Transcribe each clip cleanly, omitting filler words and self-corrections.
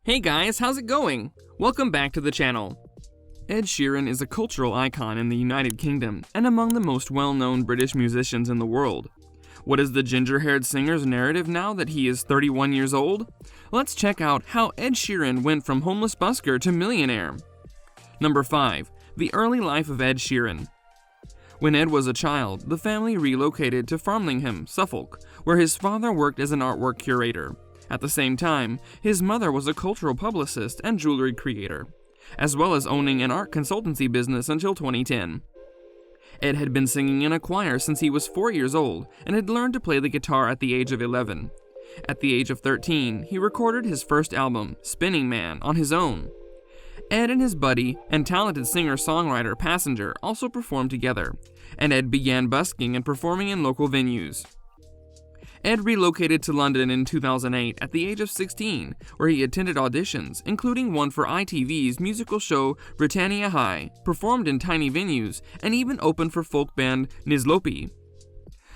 Hey guys, how's it going? Welcome back to the channel. Ed Sheeran is a cultural icon in the United Kingdom and among the most well-known British musicians in the world. What is the ginger-haired singer's narrative now that he is 31 years old? Let's check out how Ed Sheeran went from homeless busker to millionaire. Number 5. The early life of Ed Sheeran. When Ed was a child, the family relocated to Farmlingham, Suffolk, where his father worked as an artwork curator. At the same time, his mother was a cultural publicist and jewelry creator, as well as owning an art consultancy business until 2010. Ed had been singing in a choir since he was 4 years old and had learned to play the guitar at the age of 11. At the age of 13, he recorded his first album, Spinning Man, on his own. Ed and his buddy and talented singer-songwriter Passenger also performed together, and Ed began busking and performing in local venues. Ed relocated to London in 2008 at the age of 16, where he attended auditions, including one for ITV's musical show Britannia High, performed in tiny venues, and even opened for folk band Nizlopi.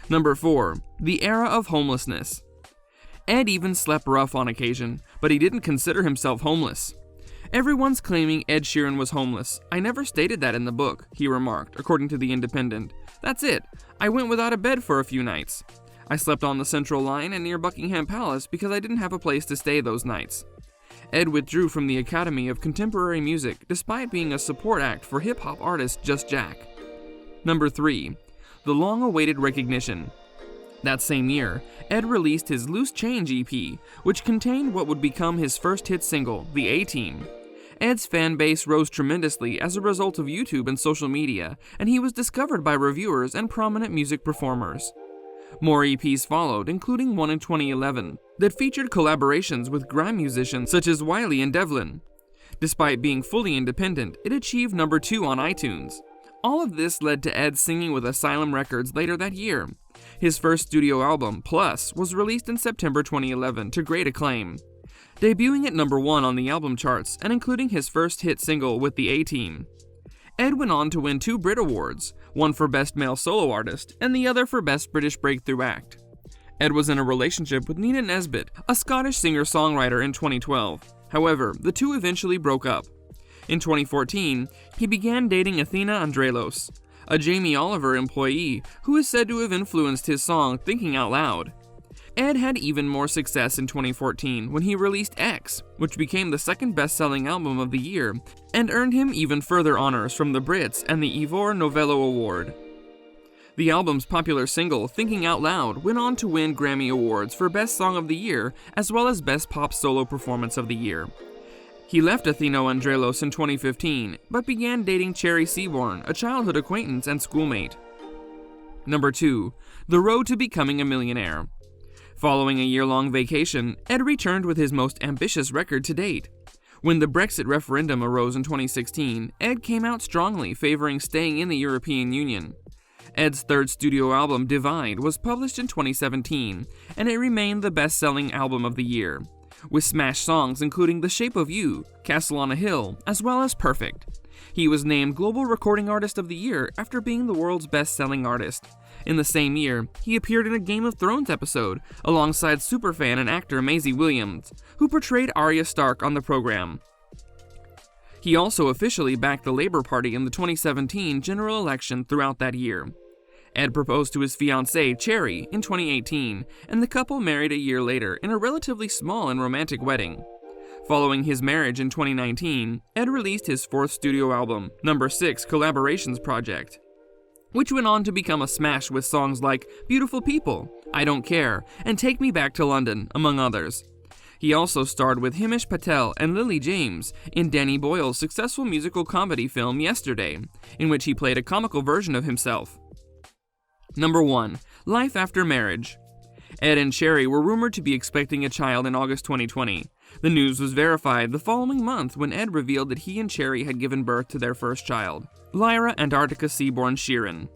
Number 4. The era of homelessness. Ed even slept rough on occasion, but he didn't consider himself homeless. "Everyone's claiming Ed Sheeran was homeless. I never stated that in the book," he remarked, according to The Independent. "That's it. I went without a bed for a few nights. I slept on the Central Line and near Buckingham Palace because I didn't have a place to stay those nights." Ed withdrew from the Academy of Contemporary Music despite being a support act for hip-hop artist Just Jack. Number 3. The long-awaited recognition. That same year, Ed released his Loose Change EP, which contained what would become his first hit single, The A-Team. Ed's fan base rose tremendously as a result of YouTube and social media, and he was discovered by reviewers and prominent music performers. More EPs followed, including one in 2011, that featured collaborations with grime musicians such as Wiley and Devlin. Despite being fully independent, it achieved number 2 on iTunes. All of this led to Ed singing with Asylum Records later that year. His first studio album, Plus, was released in September 2011 to great acclaim, debuting at number 1 on the album charts and including his first hit single with the A-Team. Ed went on to win 2 Brit Awards, one for Best Male Solo Artist and the other for Best British Breakthrough Act. Ed was in a relationship with Nina Nesbitt, a Scottish singer-songwriter, in 2012. However, the two eventually broke up. In 2014, he began dating Athena Andrelos, a Jamie Oliver employee who is said to have influenced his song Thinking Out Loud. Ed had even more success in 2014 when he released X, which became the second best-selling album of the year and earned him even further honors from the Brits and the Ivor Novello Award. The album's popular single, Thinking Out Loud, went on to win Grammy Awards for Best Song of the Year as well as Best Pop Solo Performance of the Year. He left Athena Andrelos in 2015, but began dating Cherry Seaborn, a childhood acquaintance and schoolmate. Number 2. The road to becoming a millionaire. Following a year-long vacation, Ed returned with his most ambitious record to date. When the Brexit referendum arose in 2016, Ed came out strongly favoring staying in the European Union. Ed's third studio album, Divide, was published in 2017, and it remained the best-selling album of the year, with smash songs including The Shape of You, Castle on a Hill, as well as Perfect. He was named Global Recording Artist of the Year after being the world's best-selling artist. In the same year, he appeared in a Game of Thrones episode alongside superfan and actor Maisie Williams, who portrayed Arya Stark on the program. He also officially backed the Labour Party in the 2017 general election throughout that year. Ed proposed to his fiancée, Cherry, in 2018, and the couple married a year later in a relatively small and romantic wedding. Following his marriage in 2019, Ed released his 4th studio album, Number 6 Collaborations Project, which went on to become a smash with songs like Beautiful People, I Don't Care, and Take Me Back to London, among others. He also starred with Himish Patel and Lily James in Danny Boyle's successful musical comedy film Yesterday, in which he played a comical version of himself. Number 1. Life After Marriage. Ed and Cherry were rumored to be expecting a child in August 2020. The news was verified the following month when Ed revealed that he and Cherry had given birth to their first child, Lyra Antarctica Seaborn Sheeran.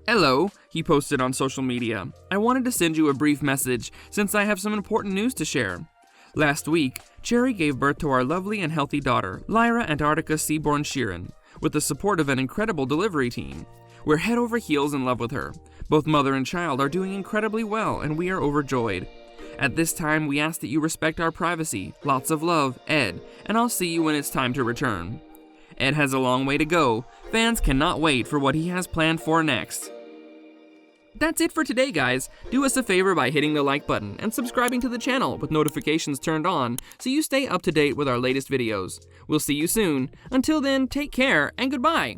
"Hello," he posted on social media. "I wanted to send you a brief message since I have some important news to share. Last week, Cherry gave birth to our lovely and healthy daughter, Lyra Antarctica Seaborn Sheeran, with the support of an incredible delivery team. We're head over heels in love with her. Both mother and child are doing incredibly well, and we are overjoyed. At this time, we ask that you respect our privacy. Lots of love, Ed, and I'll see you when it's time to return. Ed has a long way to go. Fans cannot wait for what he has planned for next. That's it for today, guys. Do us a favor by hitting the like button and subscribing to the channel with notifications turned on so you stay up to date with our latest videos. We'll see you soon. Until then, take care and goodbye.